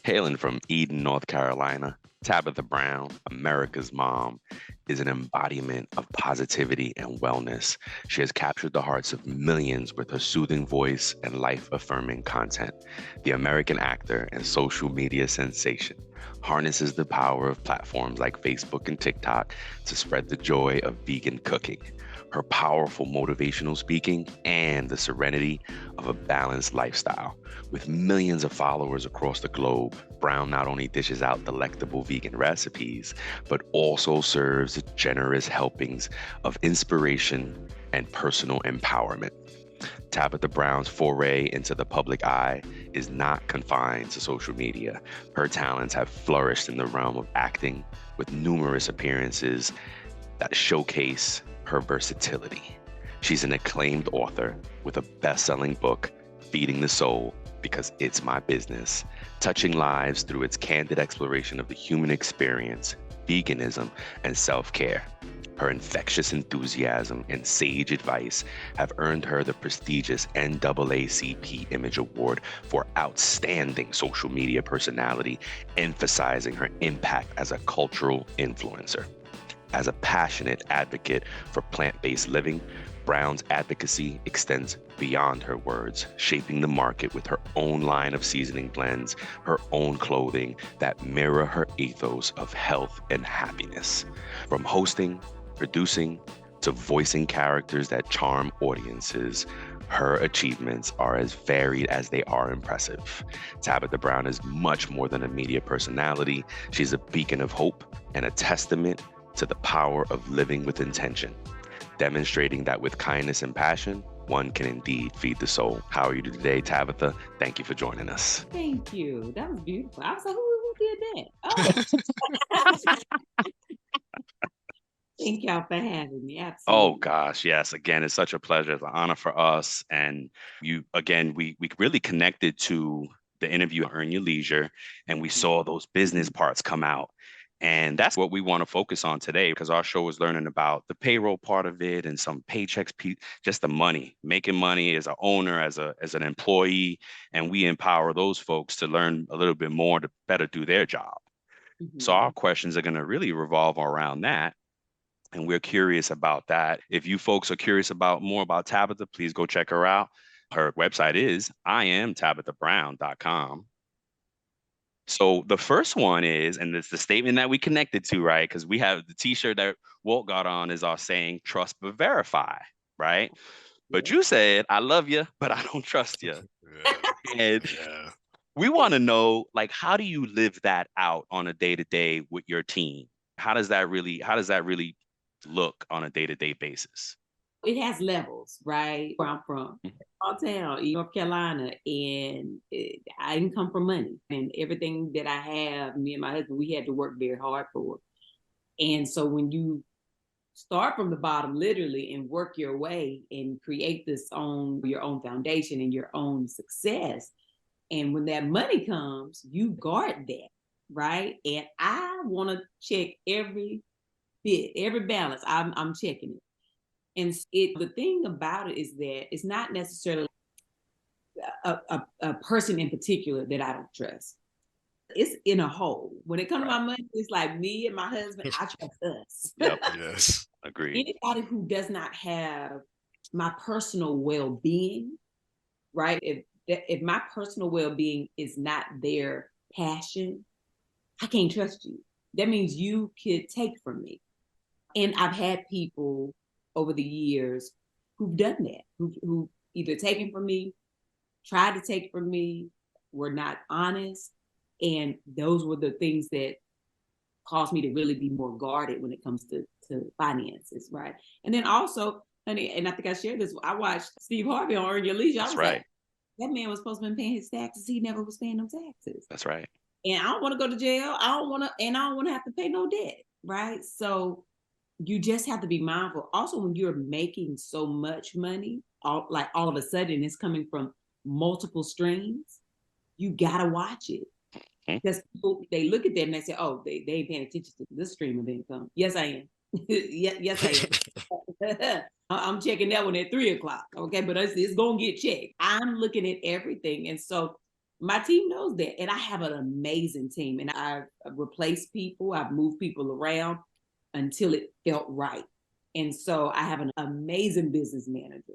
Hailing from Eden, North Carolina, Tabitha Brown, America's mom, is an embodiment of positivity and wellness. She has captured the hearts of millions with her soothing voice and life affirming content. The American actor and social media sensation harnesses the power of platforms like Facebook and TikTok to spread the joy of vegan cooking. Her powerful motivational speaking, and the serenity of a balanced lifestyle. With millions of followers across the globe, Brown not only dishes out delectable vegan recipes, but also serves generous helpings of inspiration and personal empowerment. Tabitha Brown's foray into the public eye is not confined to social media. Her talents have flourished in the realm of acting, with numerous appearances that showcase her versatility. She's an acclaimed author with a best selling book, Feeding the Soul Because It's My Business, touching lives through its candid exploration of the human experience, veganism, and self care. Her infectious enthusiasm and sage advice have earned her the prestigious NAACP Image Award for Outstanding Social Media Personality, emphasizing her impact as a cultural influencer. As a passionate advocate for plant-based living, Brown's advocacy extends beyond her words, shaping the market with her own line of seasoning blends, her own clothing that mirror her ethos of health and happiness. From hosting, producing, to voicing characters that charm audiences, her achievements are as varied as they are impressive. Tabitha Brown is much more than a media personality. She's a beacon of hope and a testament to the power of living with intention, demonstrating that with kindness and passion, one can indeed feed the soul. How are you today, Tabitha? Thank you for joining us. Thank you. That was beautiful. I was like, who did that? Oh, thank y'all for having me. Oh Absolutely. gosh, yes. Again, it's such a pleasure. It's an honor for us. And you, again, we really connected to the interview Earn Your Leisure, and we saw those business parts come out. And that's what we want to focus on today because our show is learning about the payroll part of it and some paychecks, just the money, making money as an owner, as an employee, and we empower those folks to learn a little bit more to better do their job. So Mhm. our questions are going to really revolve around that. And we're curious about that. If you folks are curious about more about Tabitha, please go check her out. Her website is iamtabithabrown.com. So the first one is, and it's the statement that we connected to, right? Because we have the t-shirt that Walt got on is our saying, trust but verify, right? But Yeah. you said, I love you, but I don't trust you. Yeah, And yeah. we want to know, like, how do you live that out on a day-to-day with your team? How does that really look on a day-to-day basis? It has levels, right? Where I'm from, small town, North Carolina, and I didn't come from money. And everything that I have, me and my husband, we had to work very hard for. And so when you start from the bottom literally and work your way and create your own foundation and your own success, and when that money comes, you guard that, right? And I want to check every bit, every balance. I'm checking it. And the thing about it is that it's not necessarily a person in particular that I don't trust. It's in a whole. When it comes to Right. my money, it's like me and my husband. I trust us. Yep. Yes. Agreed. Anybody who does not have my personal well-being, right? If my personal well-being is not their passion, I can't trust you. That means you could take from me. And I've had people over the years who've done that, who either taken from me, tried to take from me, were not honest. And those were the things that caused me to really be more guarded when it comes to finances, right? And then also, honey, and I think I shared this, I watched Steve Harvey on Earn Your Leisure. I That's was like, right. that man was supposed to be paying his taxes. He never was paying no taxes. That's right. And I don't want to go to jail. I don't want to have to pay no debt, right? So you just have to be mindful. Also, when you're making so much money, all of a sudden it's coming from multiple streams, you gotta watch it. Mhm. Because people, they look at that and they say, oh, they ain't paying attention to this stream of income. Yes, I am. Yes, I am. I'm checking that one at 3 o'clock. Okay, but it's gonna get checked. I'm looking at everything. And so My team knows that. And I have an amazing team. And I've replaced people, I've moved people around until it felt right. And so I have an amazing business manager.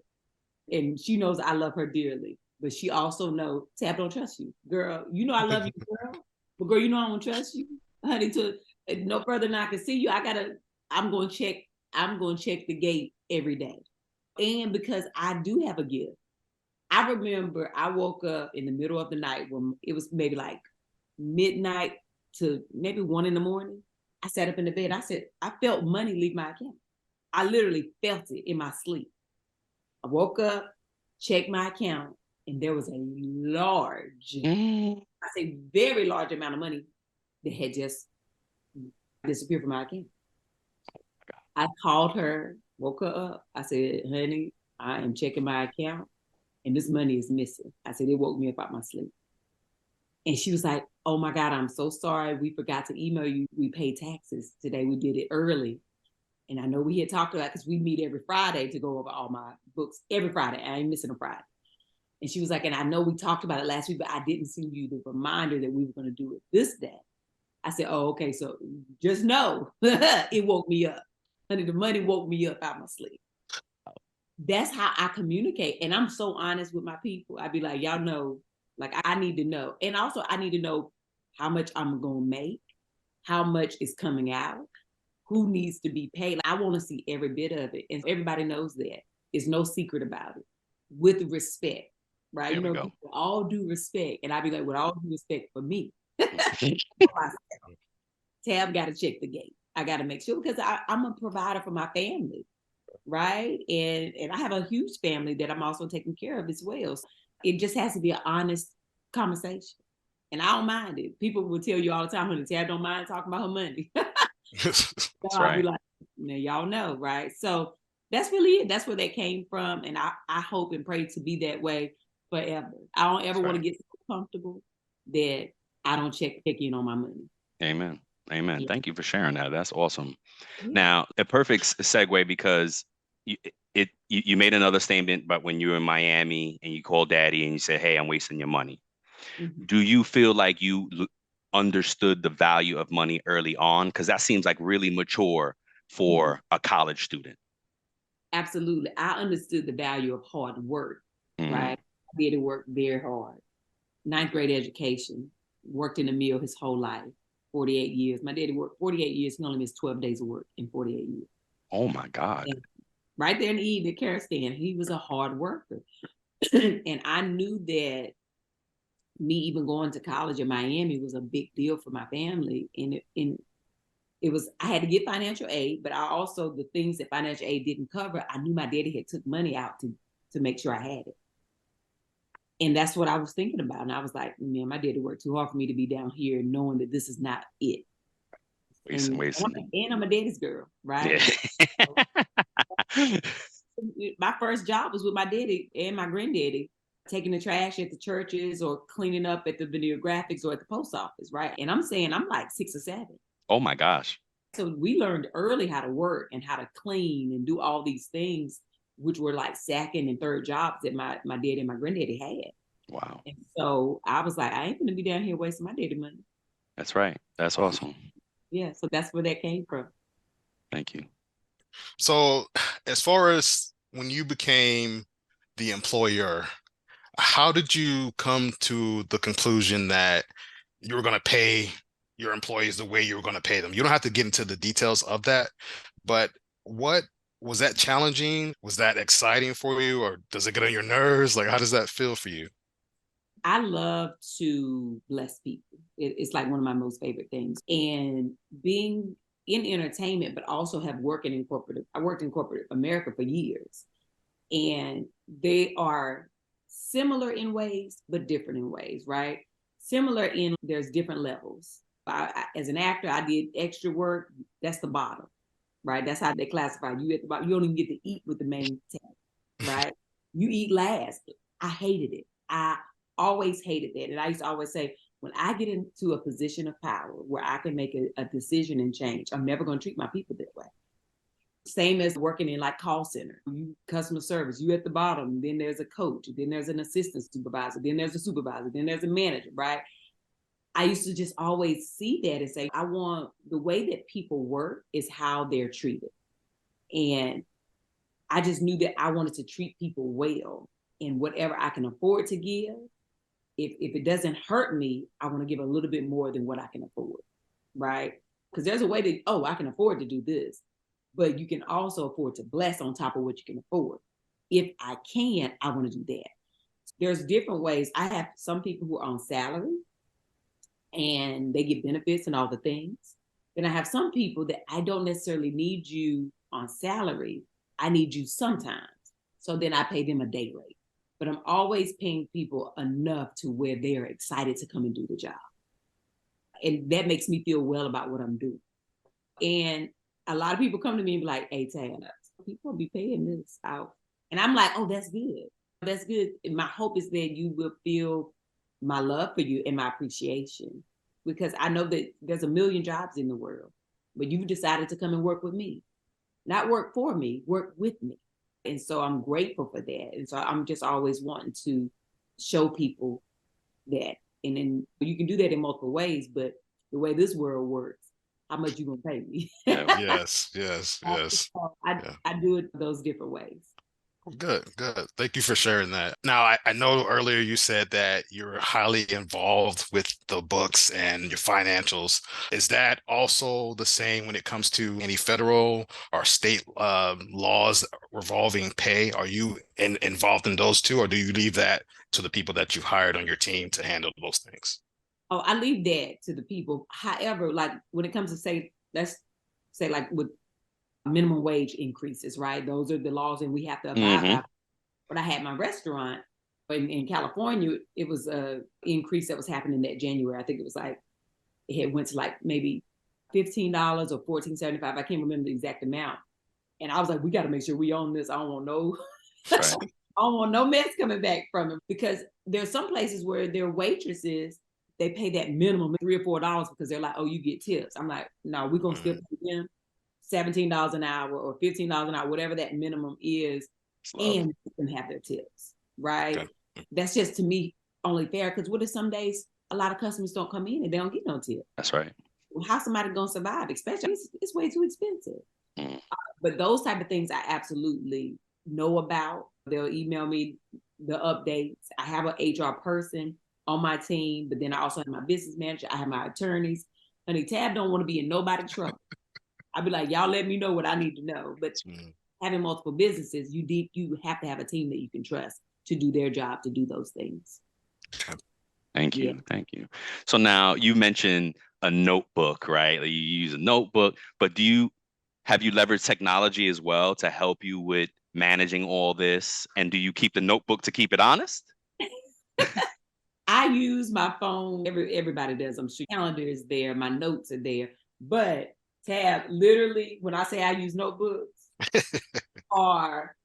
And she knows I love her dearly. But she also knows, Tab, don't trust you. Girl, you know I love you, girl. But girl, you know I don't trust you. Honey, to no further than I can see you, I'm gonna check the gate every day. And because I do have a gift. I remember I woke up in the middle of the night when it was maybe like midnight to maybe 1 a.m. I sat up in the bed. I said, I felt money leave my account. I literally felt it in my sleep. I woke up, checked my account, and there was a large, I say very large amount of money that had just disappeared from my account. I called her, woke her up. I said, honey, I am checking my account and this money is missing. I said, it woke me up out my sleep. And she was like, oh my God, I'm so sorry. We forgot to email you. We paid taxes today. We did it early. And I know we had talked about, because we meet every Friday to go over all my books every Friday. I ain't missing a Friday. And she was like, and I know we talked about it last week, but I didn't send you the reminder that we were going to do it this day. I said, oh, okay. So just know it woke me up. Honey, the money woke me up out my sleep. That's how I communicate. And I'm so honest with my people. I'd be like, y'all know, like, I need to know. And also I need to know how much I'm going to make, how much is coming out, who needs to be paid. I want to see every bit of it. And everybody knows that. There's no secret about it. With respect, right? There you know, we go. with all due respect. And I'd be like, with all due respect for me. Tab got to check the gate. I got to make sure, because I'm a provider for my family, right? And I have a huge family that I'm also taking care of as well. So it just has to be an honest conversation. And I don't mind it. People will tell you all the time, honey, Tab don't mind talking about her money. That's So I'll right. be like, y'all know, right? So that's really it. That's where that came from. And I hope and pray to be that way forever. I don't ever want to get so comfortable that I don't check in on my money. Amen. Amen. Yeah. Thank you for sharing that. That's awesome. Yeah. Now, a perfect segue, because you made another statement, but when you were in Miami and you called daddy and you said, hey, I'm wasting your money. Mhm. Do you feel like you understood the value of money early on? Because that seems like really mature for a college student. Absolutely. I understood the value of hard work, right? I did work very hard. 9th grade education, worked in the mill his whole life, 48 years. My daddy worked 48 years. He only missed 12 days of work in 48 years. Oh my God. And right there in the Kazakhstan, he was a hard worker. And I knew that me even going to college in Miami was a big deal for my family. And it was, I had to get financial aid, but I also, the things that financial aid didn't cover, I knew my daddy had took money out to make sure I had it. And that's what I was thinking about. And I was like, man, my daddy worked too hard for me to be down here knowing that this is not it. Wasting. And I'm a daddy's girl, right? Yeah. My first job was with my daddy and my granddaddy, taking the trash at the churches or cleaning up at the Veneer Graphics or at the post office, right? And I'm saying I'm like 6 or 7. Oh my gosh. So we learned early how to work and how to clean and do all these things, which were like second and third jobs that my daddy and my granddaddy had. Wow. And so I was like, I ain't gonna be down here wasting my daddy money. That's right. That's awesome. Yeah, so that's where that came from. Thank you. So as far as when you became the employer, how did you come to the conclusion that you were going to pay your employees the way you were going to pay them? You don't have to get into the details of that, but what was that challenging? Was that exciting for you, or does it get on your nerves? Like, how does that feel for you? I love to bless people. It's like one of my most favorite things. And being in entertainment, but also have worked in corporate. I worked in corporate America for years. And they are similar in ways, but different in ways, right? Similar in there's different levels. As an actor, I did extra work. That's the bottom, right? That's how they classify you at the bottom. You don't even get to eat with the main tab, right? You eat last. I hated it. I always hated that. And I used to always say, when I get into a position of power where I can make a decision and change, I'm never going to treat my people that way. Same as working in like call center, you customer service, you at the bottom, then there's a coach, then there's an assistant supervisor, then there's a supervisor, then there's a manager, right? I used to just always see that and say, I want the way that people work is how they're treated. And I just knew that I wanted to treat people well, and whatever I can afford to give, if it doesn't hurt me, I want to give a little bit more than what I can afford, right? Because there's a way that, oh, I can afford to do this, but you can also afford to bless on top of what you can afford. If I can, I want to do that. There's different ways. I have some people who are on salary and they get benefits and all the things. Then I have some people that I don't necessarily need you on salary. I need you sometimes. So then I pay them a day rate. But I'm always paying people enough to where they're excited to come and do the job. And that makes me feel well about what I'm doing. And a lot of people come to me and be like, hey, Tab, people will be paying this out. And I'm like, oh, that's good. That's good. And my hope is that you will feel my love for you and my appreciation, because I know that there's a million jobs in the world, but you've decided to come and work with me, not work for me, work with me. And so I'm grateful for that. And so I'm just always wanting to show people that. And then you can do that in multiple ways, but the way this world works, how much you gonna pay me? Yes. I do it those different ways. Good. Thank you for sharing that. Now, I know earlier you said that you're highly involved with the books and your financials. Is that also the same when it comes to any federal or state laws revolving pay? Are you involved in those too, or do you leave that to the people that you've hired on your team to handle those things? Oh, I leave that to the people. However, like when it comes to say, let's say like with minimum wage increases, right? Those are the laws and we have to abide by. When I had my restaurant in California, it was a increase that was happening that January. I think it was like, it had went to like maybe $15 or $14.75. I can't remember the exact amount. And I was like, we got to make sure we own this. I don't want no, Right. I don't want no mess coming back from it, because there's some places where their waitresses, they pay that minimum $3 or $4 because they're like, oh, you get tips. I'm like, no, we're going to still pay them $17 an hour or $15 an hour, whatever that minimum is, and let them have their tips, right? Okay. That's just, to me, only fair, because what if some days a lot of customers don't come in and they don't get no tip? That's right. Well, how's somebody going to survive? Especially, it's way too expensive. But those type of things I absolutely know about. They'll email me the updates. I have an HR person on my team, but then I also have my business manager. I have my attorneys. Honey, Tab don't want to be in nobody's trouble. I'd be like, y'all let me know what I need to know. But having multiple businesses, you have to have a team that you can trust to do their job, to do those things. Thank you. Thank you. So now you mentioned a notebook, right? Like you use a notebook, but have you leveraged technology as well to help you with managing all this? And do you keep the notebook to keep it honest? I use my phone. Everybody does. I'm sure calendar is there. My notes are there. But Tab, literally, when I say I use notebooks, are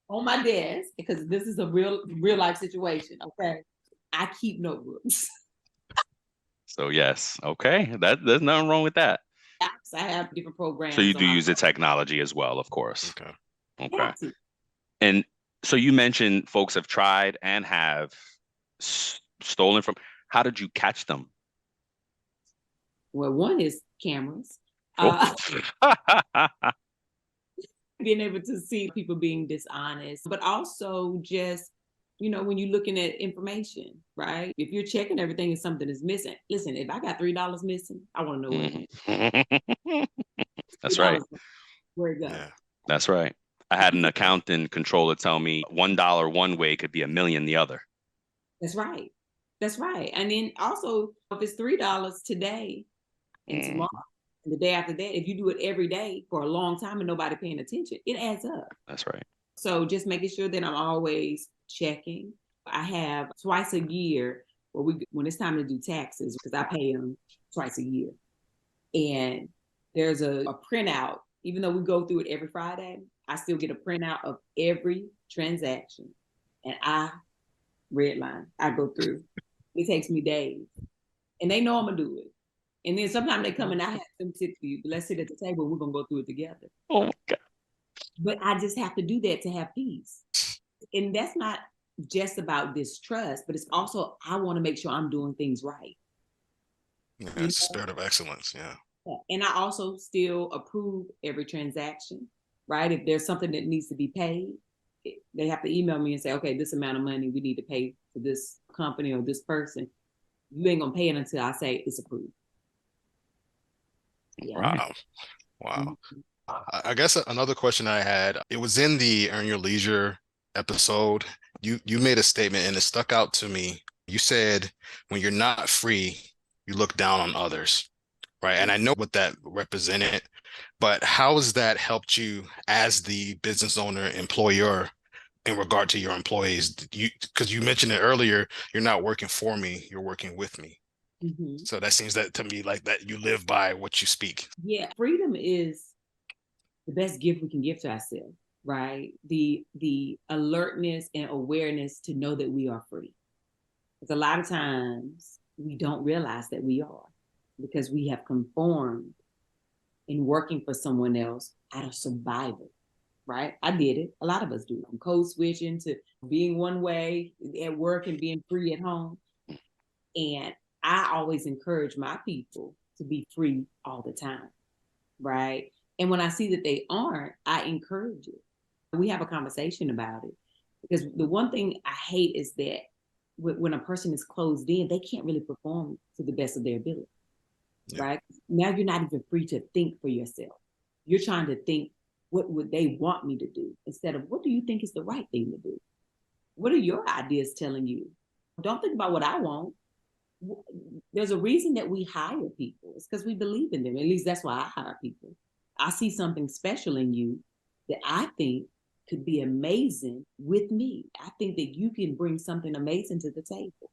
on my desk, because this is a real life situation. Okay, I keep notebooks. So yes, okay, there's nothing wrong with that. Apps, I have different programs. So you do use the technology as well, of course. Okay. Yeah. And so you mentioned folks have tried and have stolen from. How did you catch them? Well, one is cameras. Being able to see people being dishonest, but also just, when you're looking at information, right? If you're checking everything and something is missing, listen, if I got $3 missing, I want to know what it is. That's right. Where it goes. Yeah. That's right. I had an accountant controller tell me $1 one way could be $1 million the other. That's right. And then also, if it's $3 today and tomorrow, and the day after that, if you do it every day for a long time and nobody paying attention, it adds up. That's right. So just making sure that I'm always checking. I have twice a year when it's time to do taxes, because I pay them twice a year. And there's a printout. Even though we go through it every Friday, I still get a printout of every transaction. And I redline. I go through. It takes me days. And they know I'm going to do it. And then sometimes they come and I have them sit for you. Let's sit at the table and we're going to go through it together. Oh, my God. But I just have to do that to have peace. And that's not just about distrust, but it's also, I want to make sure I'm doing things right. Yeah, You it's a spirit of excellence. Yeah. know? And I also still approve every transaction, right? If there's something that needs to be paid, they have to email me and say, okay, this amount of money we need to pay to this company or this person. You ain't gonna pay it until I say it's approved. Yeah. Wow. Wow. Mhm. I guess another question I had, it was in the Earn Your Leisure episode. You made a statement and it stuck out to me. You said when you're not free, you look down on others, right? And I know what that represented, but how has that helped you as the business owner, employer in regard to your employees? Because you mentioned it earlier, you're not working for me, you're working with me. Mm-hmm. So that seems that to me like that you live by what you speak. Yeah, freedom is the best gift we can give to ourselves, right? The alertness and awareness to know that we are free. Because a lot of times we don't realize that we are, because we have conformed in working for someone else out of survival, right? I did it. A lot of us do. I'm code switching to being one way at work and being free at home. And I always encourage my people to be free all the time, right? And when I see that they aren't, I encourage it. We have a conversation about it. Because the one thing I hate is that when a person is closed in, they can't really perform to the best of their ability, right? Now you're not even free to think for yourself. You're trying to think, what would they want me to do? Instead of, what do you think is the right thing to do? What are your ideas telling you? Don't think about what I want. There's a reason that we hire people. It's because we believe in them. At least that's why I hire people. I see something special in you that I think could be amazing with me. I think that you can bring something amazing to the table.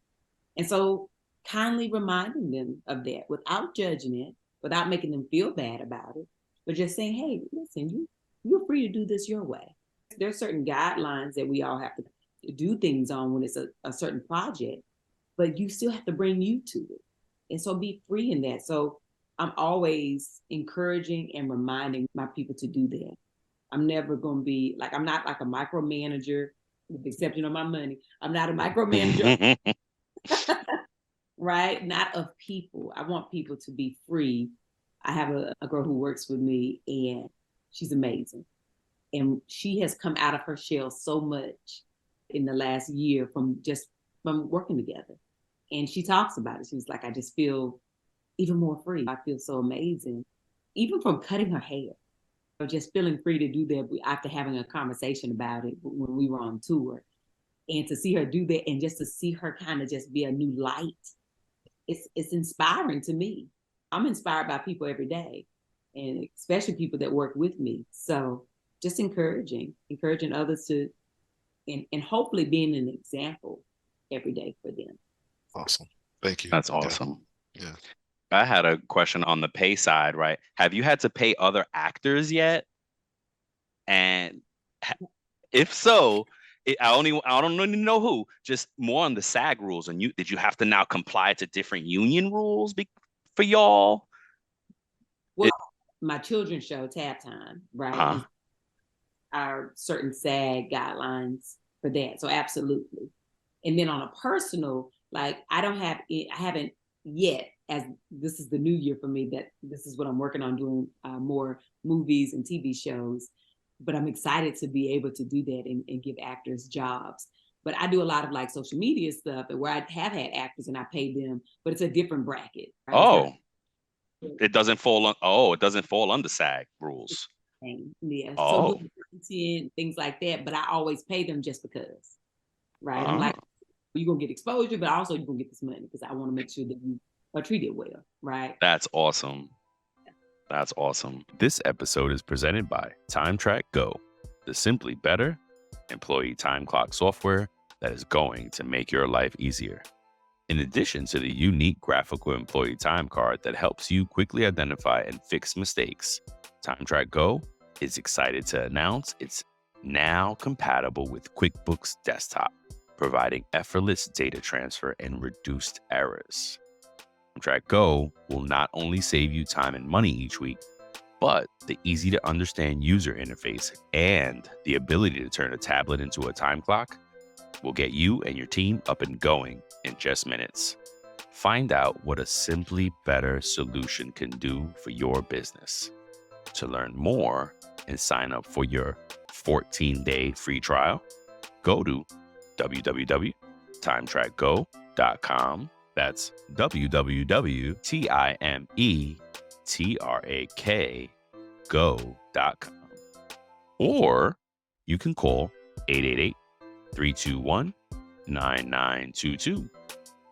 And so kindly reminding them of that without judging it, without making them feel bad about it, but just saying, hey, listen, you're free to do this your way. There's certain guidelines that we all have to do things on when it's a certain project, but you still have to bring you to it. And so be free in that. So I'm always encouraging and reminding my people to do that. I'm never going to be like, I'm not like a micromanager, with the exception of my money. I'm not a micromanager, right? Not of people. I want people to be free. I have a girl who works with me, and she's amazing. And she has come out of her shell so much in the last year from working together. And she talks about it. She's like, I just feel even more free. I feel so amazing, even from cutting her hair. Just feeling free to do that after having a conversation about it when we were on tour. And to see her do that, and just to see her kind of just be a new light, it's inspiring to me. I'm inspired by people every day, and especially people that work with me. So just encouraging others to, and hopefully being an example every day for them. Awesome. Thank you. That's awesome. Yeah. I had a question on the pay side, right? Have you had to pay other actors yet? And if so, I don't really know who. Just more on the SAG rules. And did you have to now comply to different union rules for y'all? Well, my children's show, Tab Time, right? Are certain SAG guidelines for that. So absolutely. And then on a personal, like I haven't yet, as this is the new year for me, that this is what I'm working on, doing more movies and TV shows. But I'm excited to be able to do that and give actors jobs. But I do a lot of like social media stuff, and where I have had actors and I pay them, but it's a different bracket. Right? Oh, it doesn't fall under SAG rules. Yeah. Oh. So content, things like that, but I always pay them just because. Right. I'm like, you're gonna get exposure, but also you're gonna get this money because I want to make sure that you are treated well. Right. That's awesome. That's awesome. This episode is presented by TimeTrack Go, the simply better employee time clock software that is going to make your life easier. In addition to the unique graphical employee time card that helps you quickly identify and fix mistakes, TimeTrack Go is excited to announce it's now compatible with QuickBooks Desktop, providing effortless data transfer and reduced errors. TimeTrack Go will not only save you time and money each week, But the easy to understand user interface and the ability to turn a tablet into a time clock will get you and your team up and going in just minutes. Find out what a simply better solution can do for your business. To learn more and sign up for your 14-day free trial, go to www.timetrackgo.com. That's www.timetrackgo.com. Or you can call 888-321-9922.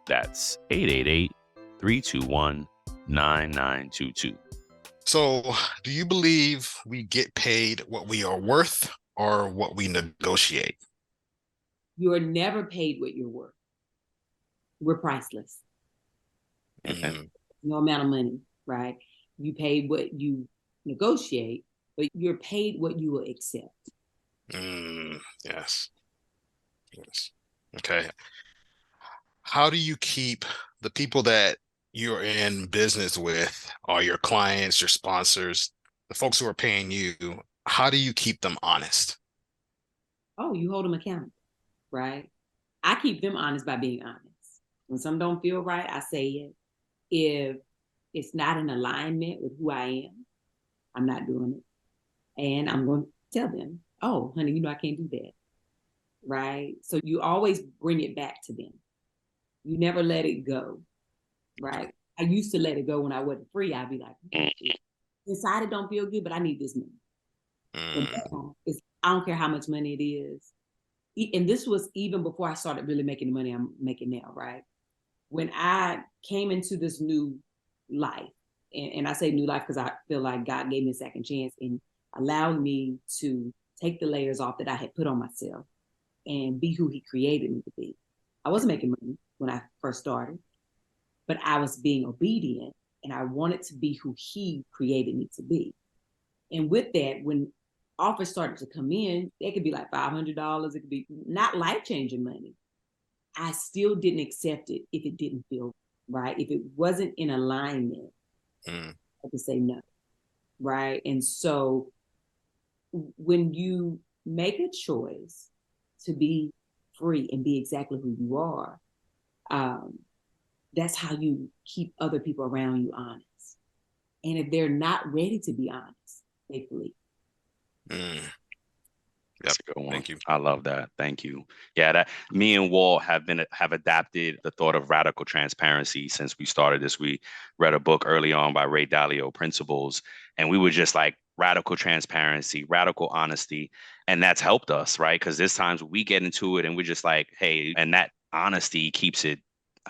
That's 888-321-9922. So, do you believe we get paid what we are worth or what we negotiate? You are never paid what you're worth. We're priceless. Mm, No amount of money, right? You pay what you negotiate, but you're paid what you will accept. yes. Yes. Okay. How do you keep the people that you're in business with, or your clients, your sponsors, the folks who are paying you, how do you keep them honest? Oh, you hold them accountable, right? I keep them honest by being honest. When something don't feel right, I say it. If it's not in alignment with who I am, I'm not doing it. And I'm going to tell them, oh, honey, I can't do that. Right? So you always bring it back to them. You never let it go. Right? I used to let it go when I wasn't free. I'd be like, inside it don't feel good, but I need this money. I don't care how much money it is. And this was even before I started really making the money I'm making now, right? When I came into this new life, and I say new life because I feel like God gave me a second chance and allowed me to take the layers off that I had put on myself and be who he created me to be. I wasn't making money when I first started, but I was being obedient and I wanted to be who he created me to be. And with that, when offers started to come in, it could be like $500, it could be not life-changing money. I still didn't accept it if it didn't feel right. If it wasn't in alignment, I could say no, right? And so when you make a choice to be free and be exactly who you are, that's how you keep other people around you honest. And if they're not ready to be honest, they flee. That's a good one. Thank you. I love that. Thank you. Yeah, that me and Walt have adapted the thought of radical transparency since we started this. We read a book early on by Ray Dalio, Principles, and we were just like radical transparency, radical honesty, and that's helped us, right? Because there's times we get into it and we're just like, hey, and that honesty keeps it,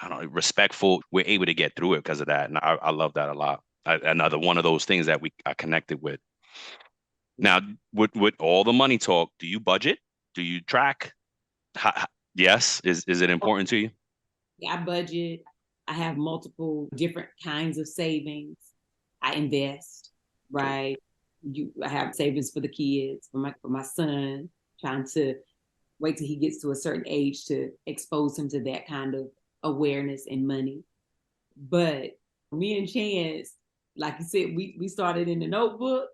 I don't know, respectful. We're able to get through it because of that, and I love that a lot. Another one of those things that I connected with. Now, with all the money talk, do you budget? Do you track? Yes. Is it important to you? Yeah, I budget. I have multiple different kinds of savings. I invest, right? I have savings for the kids, for my son, trying to wait till he gets to a certain age to expose him to that kind of awareness and money. But me and Chance, like you said, we started in the notebook.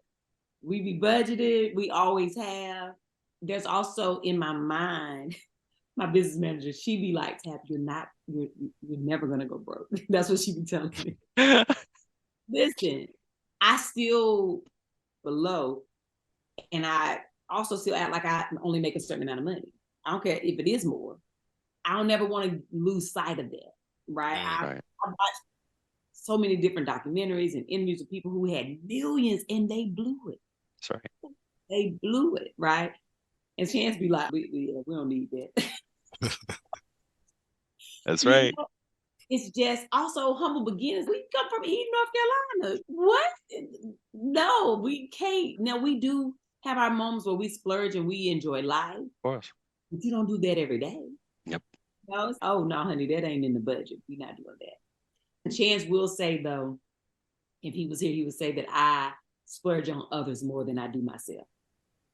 We be budgeted. We always have. There's also in my mind, my business manager, she be like, Tab, you're never gonna go broke. That's what she be telling me. Listen, I still below, and I also still act like I only make a certain amount of money. I don't care if it is more. I don't never want to lose sight of that, right? I watched so many different documentaries and interviews with people who had millions and they blew it. That's right. They blew it, right? And Chance be like, we don't need that. That's right. You know, it's just also humble beginnings. We come from Eden, North Carolina. What? No, we can't. Now, we do have our moments where we splurge and we enjoy life. Of course. But you don't do that every day. Yep. No, oh, no, honey, that ain't in the budget. We're not doing that. Chance will say, though, if he was here, he would say that I splurge on others more than I do myself.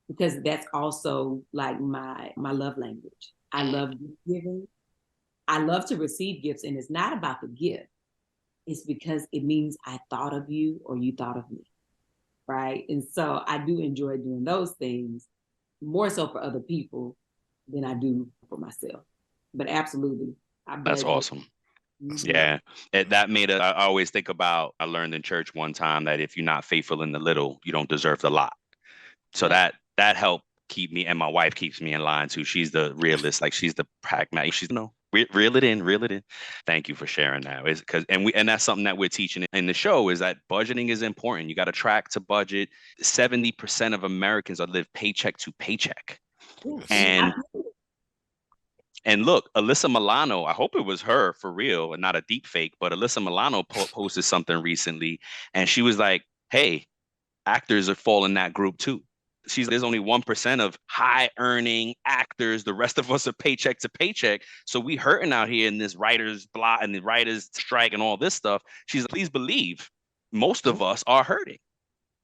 Because that's also like my love language. I love giving. I love to receive gifts, and it's not about the gift. It's because it means I thought of you or you thought of me, right? And so I do enjoy doing those things more so for other people than I do for myself. But absolutely, I That's budget. awesome. Mhm. Yeah, that made it. I always think about. I learned in church one time that if you're not faithful in the little, you don't deserve the lot. So Yeah. that helped keep me, and my wife keeps me in line too. She's the realist, like she's the pragmatic. She's no reel it in, reel it in. Thank you for sharing that. It's because and that's something that we're teaching in the show is that budgeting is important. You got to track to budget. 70% of Americans are live paycheck to paycheck, Yeah. and look, Alyssa Milano, I hope it was her for real and not a deep fake, but Alyssa Milano posted something recently and she was like, hey, actors are fall in that group too. There's only 1% of high earning actors. The rest of us are paycheck to paycheck. So we hurting out here in this writer's block and the writer's strike and all this stuff. She's like, please believe most of us are hurting.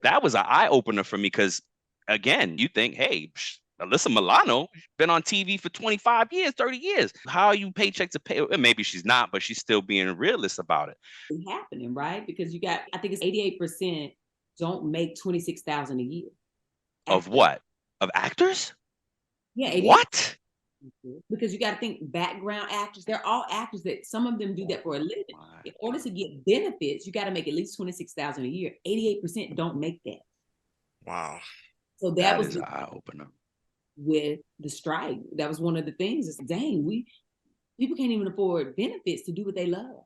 That was an eye opener for me because again, you think, hey, Alyssa Milano been on TV for 25 years, 30 years. How are you paycheck to pay? Maybe she's not, but she's still being a realist about it. It's happening, right? Because you got, I think it's 88% don't make 26,000 a year. Of what? Of actors? Yeah, 88%. What? Because you got to think background actors, they're all actors that some of them do that for a living. In order to get benefits, you got to make at least 26,000 a year. 88% don't make that. Wow. So that was an eye opener. With the strike, that was one of the things. Is dang, people can't even afford benefits to do what they love,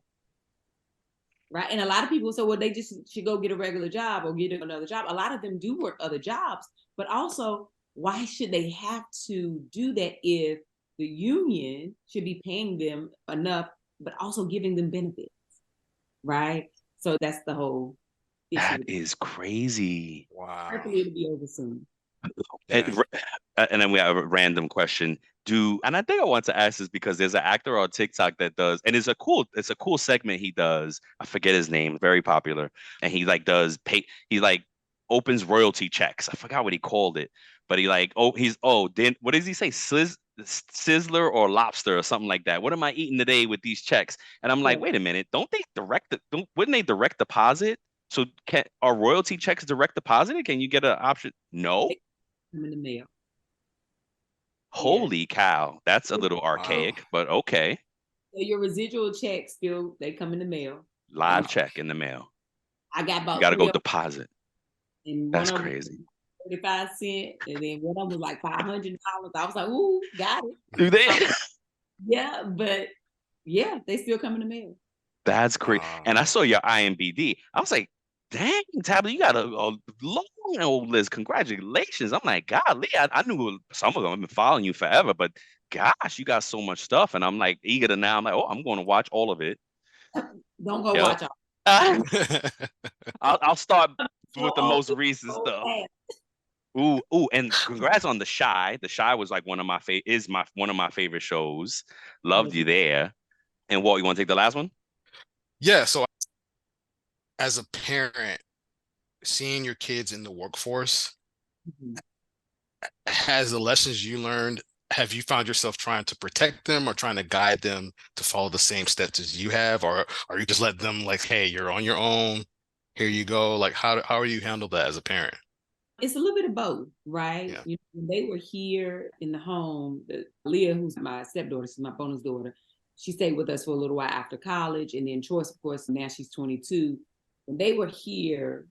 right? And a lot of people say, well, they just should go get a regular job or get another job. A lot of them do work other jobs, but also, why should they have to do that if the union should be paying them enough, but also giving them benefits, right? So that's the whole issue. That is crazy. Wow. Hopefully it'll be over soon. Yeah. And then we have a random question. And I think I want to ask this because there's an actor on TikTok that does, and it's a cool segment he does. I forget his name, very popular. And he like does he like opens royalty checks. I forgot what he called it, but he like, then what does he say? Sizzler or lobster or something like that. What am I eating today with these checks? And I'm like, wait a minute, wouldn't they direct deposit? So are royalty checks direct deposited? Can you get an option? No. Come in the mail. Holy cow. That's a little archaic, but okay. So your residual checks they come in the mail. Live check in the mail. I got about you gotta go deposit. And that's crazy. 35 cents, and then one of them was like $500. I was like, ooh, got it. Do they? Yeah, but yeah, they still come in the mail. That's crazy. And I saw your IMBD. I was like, dang, Tabitha, you got a long old list. Congratulations. I'm like, golly, I knew some of them. I've been following you forever, but gosh, you got so much stuff. And I'm like eager to now. I'm like, I'm going to watch all of it. Don't go watch all. I'll start with the most recent stuff. Ooh, and congrats on The Chi. The Chi was like one of my favorite shows. Loved you there. And Walt, you want to take the last one? Yeah, so as a parent, seeing your kids in the workforce, has the lessons you learned, have you found yourself trying to protect them or trying to guide them to follow the same steps as you have? Or you just let them like, hey, you're on your own, here you go? Like, how are you handle that as a parent? It's a little bit of both, right? Yeah. You know, when they were here in the home, Leah, who's my stepdaughter, she's my bonus daughter, she stayed with us for a little while after college. And then Choice, of course, now she's 22. When they were here,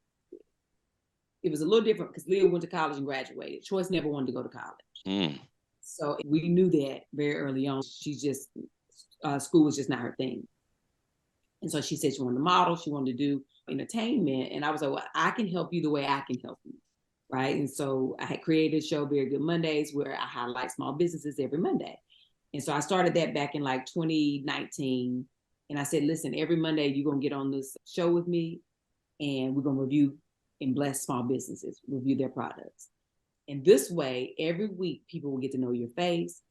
it was a little different because Leah went to college and graduated. Choice never wanted to go to college. So we knew that very early on. She just, school was just not her thing. And so she said she wanted to model, she wanted to do entertainment. And I was like, well, I can help you the way I can help you. Right. And so I had created a show, Very Good Mondays, where I highlight small businesses every Monday. And so I started that back in like 2019. And I said, listen, every Monday you're going to get on this show with me and we're going to review and bless small businesses, review their products. And this way, every week, people will get to know your face.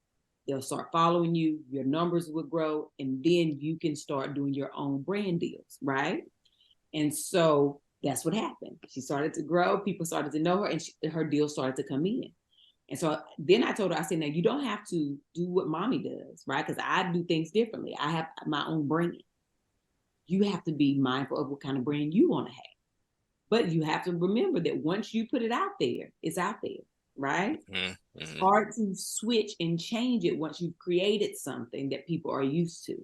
They'll start following you. Your numbers will grow. And then you can start doing your own brand deals. Right. And so that's what happened. She started to grow. People started to know her and her deals started to come in. And so then I told her, I said, now you don't have to do what mommy does, right? Because I do things differently. I have my own brand. You have to be mindful of what kind of brand you want to have. But you have to remember that once you put it out there, it's out there, right? It's hard to switch and change it once you've created something that people are used to.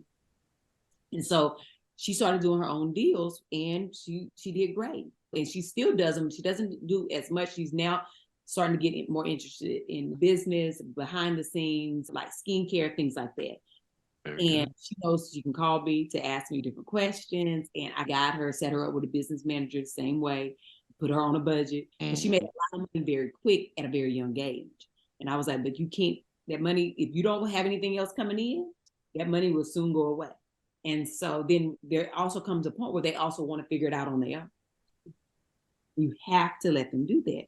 And so she started doing her own deals, and she did great. And she still does them. She doesn't do as much. She's now starting to get more interested in business, behind the scenes, like skincare, things like that. And she knows she can call me to ask me different questions. And I got her, set her up with a business manager the same way, put her on a budget. And she made a lot of money very quick at a very young age. And I was like, but you can't, that money, if you don't have anything else coming in, that money will soon go away. And so then there also comes a point where they also want to figure it out on their own. You have to let them do that.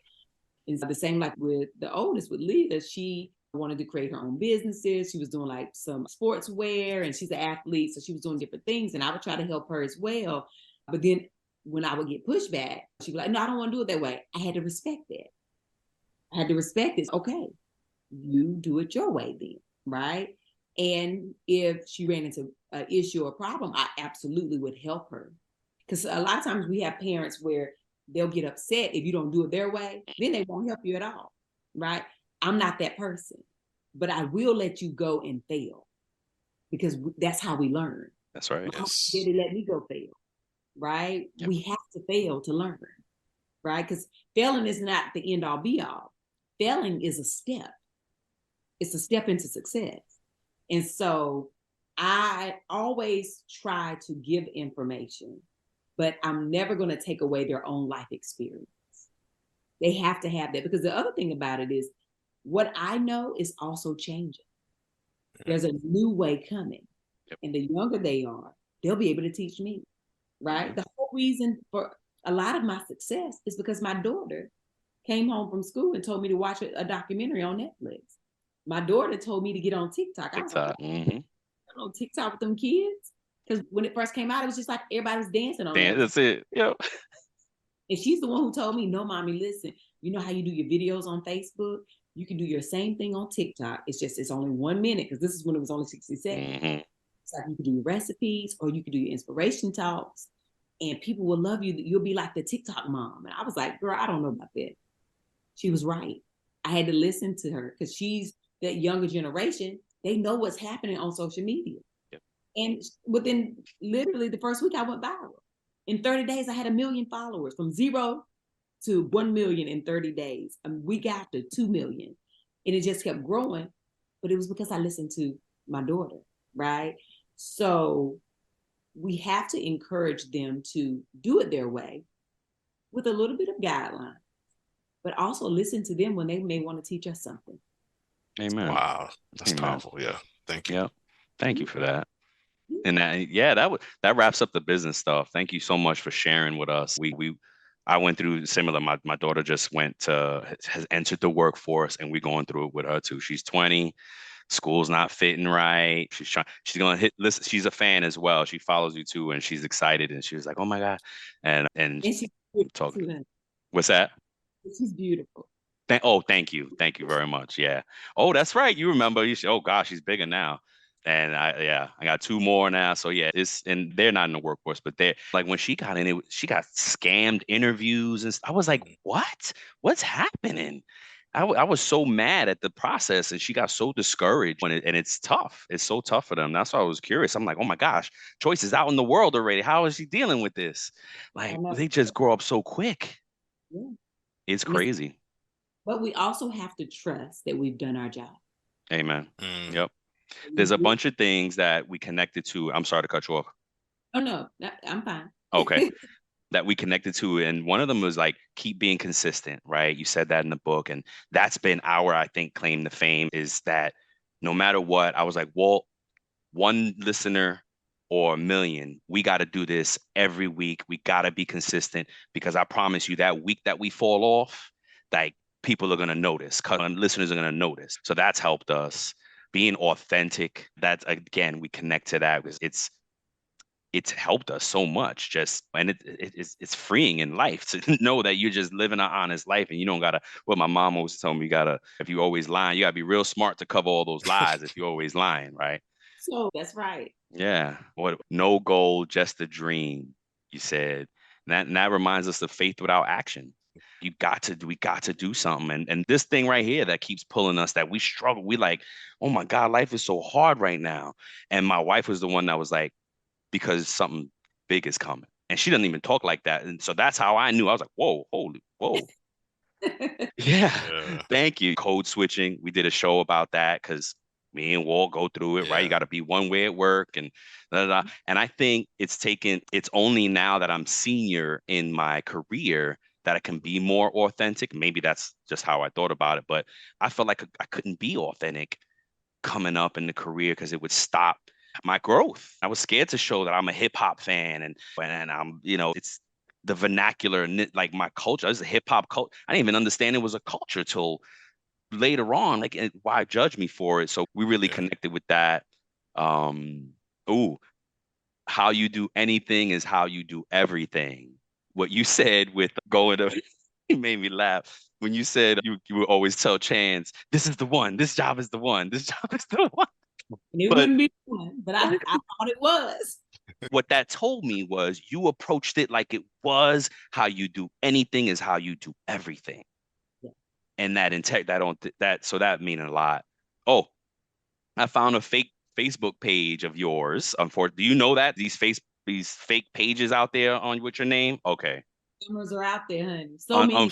And so the same like with the oldest, with Leah, she wanted to create her own businesses. She was doing like some sportswear, and she's an athlete, so she was doing different things. And I would try to help her as well. But then when I would get pushback, she'd be like, no, I don't want to do it that way. I had to respect that. I had to respect it. Okay, you do it your way then, right? And if she ran into an issue or problem, I absolutely would help her. Because a lot of times we have parents where they'll get upset if you don't do it their way, then they won't help you at all, right? I'm not that person, but I will let you go and fail, because that's how we learn. That's right. Yes. Did it let me go fail, right? Yep. We have to fail to learn, right? Because failing is not the end all be all. Failing is a step. It's a step into success. And so I always try to give information, but I'm never going to take away their own life experience. They have to have that, because the other thing about it is what I know is also changing. There's a new way coming. Yep. And the younger they are, they'll be able to teach me, right? Mm-hmm. The whole reason for a lot of my success is because my daughter came home from school and told me to watch a documentary on Netflix. My daughter told me to get on TikTok. I was like, I don't know, TikTok with them kids. Because when it first came out, it was just like everybody was dancing on it. That's it. Yep. And she's the one who told me, no, mommy, listen, you know how you do your videos on Facebook? You can do your same thing on TikTok. It's only 1 minute, because this is when it was only 60 seconds. Mm-hmm. It's like you can do your recipes, or you can do your inspiration talks, and people will love you. You'll be like the TikTok mom. And I was like, girl, I don't know about that. She was right. I had to listen to her, because she's that younger generation. They know what's happening on social media. Yep. And within literally the first week, I went viral. In 30 days, I had 1 million followers, from 0 to 1 million in 30 days. A week after, 2 million. And it just kept growing. But it was because I listened to my daughter, right? So we have to encourage them to do it their way with a little bit of guideline, but also listen to them when they may want to teach us something. Amen. Wow. That's powerful. Yeah. Thank you. Yeah. Thank you for that. And that wraps up the business stuff. Thank you so much for sharing with us. I went through similar. My daughter just has entered the workforce, and we're going through it with her too. She's 20. School's not fitting right. She's going to listen. She's a fan as well. She follows you too, and she's excited. And she was like, "Oh my God!" And she's talking. What's that? She's beautiful. Thank you very much. Yeah. Oh, that's right. You remember? Oh gosh, she's bigger now. And I got 2 more now. So yeah, and they're not in the workforce, but they're like, when she got in it, she got scammed interviews, and I was like, what's happening? I was so mad at the process, and she got so discouraged and it's tough. It's so tough for them. That's why I was curious. I'm like, oh my gosh, Choice is out in the world already. How is she dealing with this? Like, they just grow up so quick. Yeah. It's crazy. But we also have to trust that we've done our job. Amen. Yep. There's a bunch of things that we connected to. I'm sorry to cut you off. Oh, no, I'm fine. Okay. That we connected to. And one of them was like, keep being consistent, right? You said that in the book. And that's been our, I think, claim to fame, is that no matter what, I was like, well, 1 listener or 1 million, we got to do this every week. We got to be consistent, because I promise you that week that we fall off, like, people are going to notice, listeners are going to notice. So that's helped us. Being authentic, that's, again, we connect to that, because it's helped us so much. And it's freeing in life to know that you're just living an honest life, and you don't gotta. What my mom always told me, if you always lying, you gotta be real smart to cover all those lies. If you're always lying, right? So that's right. Yeah. No goal, just a dream, you said. And that reminds us of faith without action. We got to do something. And this thing right here that keeps pulling us, that we struggle. We like, oh my God, life is so hard right now. And my wife was the one that was like, because something big is coming. And she doesn't even talk like that. And so that's how I knew. I was like, whoa, holy, whoa. Yeah. Yeah. Thank you. Code switching. We did a show about that because me and Walt go through it, right? You Yeah. got to be one way at work and da, da, da. And I think it's only now that I'm senior in my career that I can be more authentic. Maybe that's just how I thought about it, but I felt like I couldn't be authentic coming up in the career because it would stop my growth. I was scared to show that I'm a hip hop fan and I'm, it's the vernacular and like my culture. It's a hip hop culture. I didn't even understand it was a culture till later on. Like, why judge me for it? So we really Yeah. connected with that. Um, ooh, how you do anything is how you do everything. What you said with going to, it made me laugh when you said you would always tell Chance, this is the one, this job is the one, this job is the one. And it But wouldn't be one, but I thought it was. what that told me was you approached it like it was. How you do anything is how you do everything. Yeah. And so that mean a lot. Oh, I found a fake Facebook page of yours. Do you know that these fake pages out there on with your name? Okay. Cameras are out there, honey. So On, many.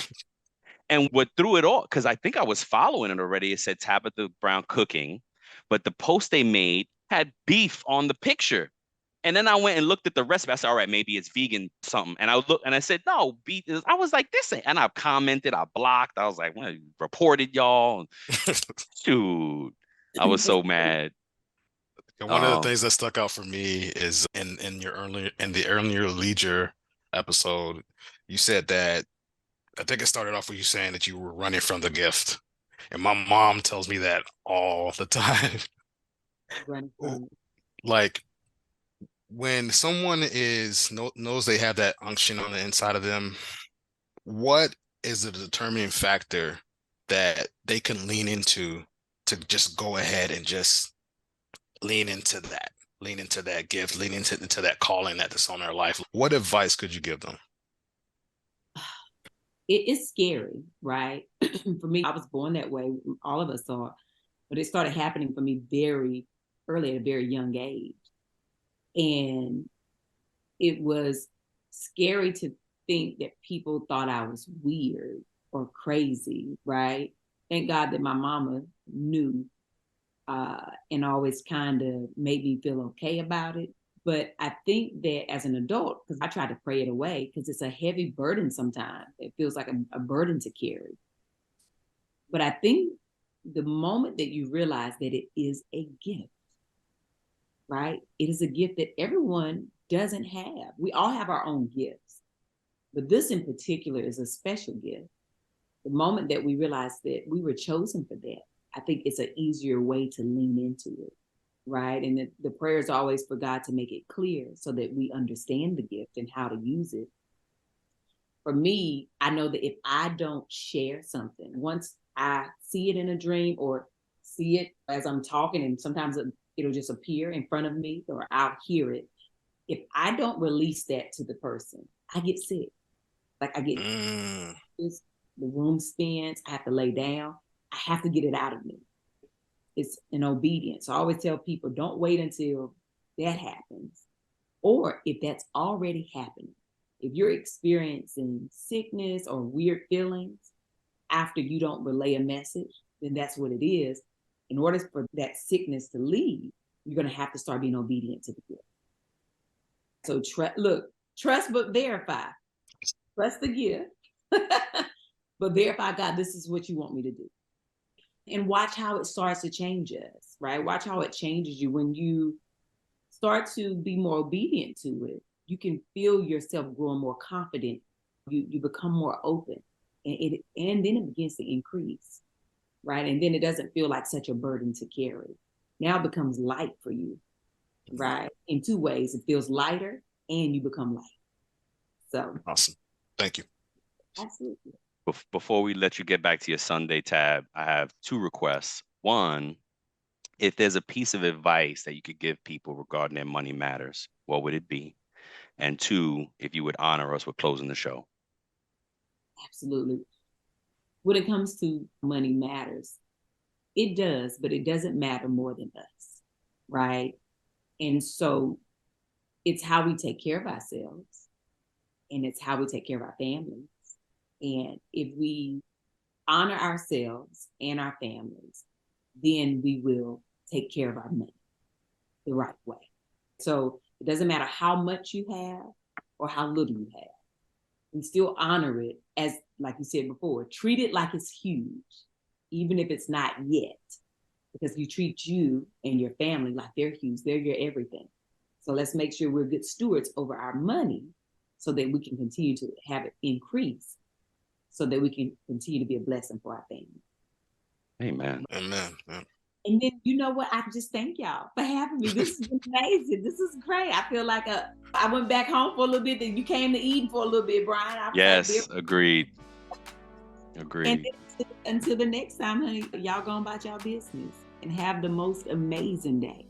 and what threw it all, because I think I was following it already. It said Tabitha Brown cooking, but the post they made had beef on the picture. And then I went and looked at the recipe. I said, all right, maybe it's vegan something. And I looked and I said, no, beef is, I was like, this ain't, and I commented, I blocked. I was like, well, reported y'all. Shoot. I was so mad. And one of the Um, things that stuck out for me is in the earlier leisure episode, you said that I think it started off with you saying that you were running from the gift. And my mom tells me that all the time. Running from it. Like when someone knows they have that unction on the inside of them, what is the determining factor that they can lean into to just go ahead and just lean into that gift, lean into that calling that's on their life? What advice could you give them? It's scary, right? For me, I was born that way. All of us are, but it started happening for me very early at a very young age. And it was scary to think that people thought I was weird or crazy, right? Thank God that my mama knew and always kind of made me feel okay about it. But I think that as an adult, because I tried to pray it away, because it's a heavy burden sometimes. It feels like a burden to carry. But I think the moment that you realize that it is a gift, right? It is a gift that everyone doesn't have. We all have our own gifts, but this in particular is a special gift. The moment that we realize that we were chosen for that, I think it's an easier way to lean into it, right? And the prayer is always for God to make it clear so that we understand the gift and how to use it. For me, I know that if I don't share something, once I see it in a dream or see it as I'm talking, and sometimes it'll just appear in front of me or I'll hear it. If I don't release that to the person, I get sick. Like I get the room spins, I have to lay down. I have to get it out of me. It's an obedience. So I always tell people, don't wait until that happens. Or if that's already happening, if you're experiencing sickness or weird feelings after you don't relay a message, then that's what it is. In order for that sickness to leave, you're going to have to start being obedient to the gift. So trust but verify. Trust the gift, but verify, God, this is what you want me to do. And watch how it starts to change us, right? Watch how it changes you when you start to be more obedient to it. You can feel yourself growing more confident. You become more open, and then it begins to increase, right? And then it doesn't feel like such a burden to carry. Now it becomes light for you, right? In two ways, it feels lighter, and you become light. So Awesome. Thank you. absolutely. Before we let you get back to your Sunday tab, I have two requests. One, if there's a piece of advice that you could give people regarding their money matters, what would it be? And two, if you would honor us with closing the show. Absolutely. When it comes to money matters, it does, but it doesn't matter more than us, right? And so it's how we take care of ourselves, and it's how we take care of our families. And if we honor ourselves and our families, then we will take care of our money the right way. So it doesn't matter how much you have or how little you have. We still honor it as, like you said before, treat it like it's huge, even if it's not yet, because you treat you and your family like they're huge, they're your everything. So let's make sure we're good stewards over our money so that we can continue to have it increase, so that we can continue to be a blessing for our family. Amen. Amen. Yeah. And then, you know what? I just thank y'all for having me. This is amazing. This is great. I feel like I went back home for a little bit, and you came to Eden for a little bit, Brian. I was Yes, like, agreed. Agreed. and until the next time, honey, y'all go about y'all business and have the most amazing day.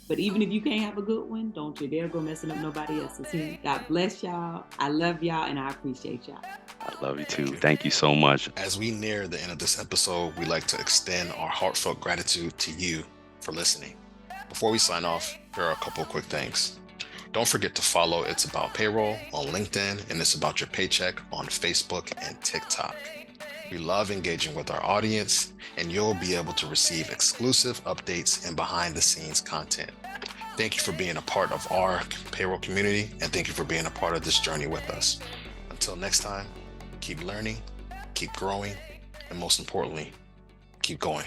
But even if you can't have a good one, don't you dare go messing up nobody else's here. God bless y'all. I love y'all, and I appreciate y'all. I love you too. Thank you so much. As we near the end of this episode, we'd like to extend our heartfelt gratitude to you for listening. Before we sign off, here are a couple of quick things. Don't forget to follow It's About Payroll on LinkedIn and It's About Your Paycheck on Facebook and TikTok. We love engaging with our audience, and you'll be able to receive exclusive updates and behind-the-scenes content. Thank you for being a part of our payroll community, and thank you for being a part of this journey with us. Until next time, keep learning, keep growing, and most importantly, keep going.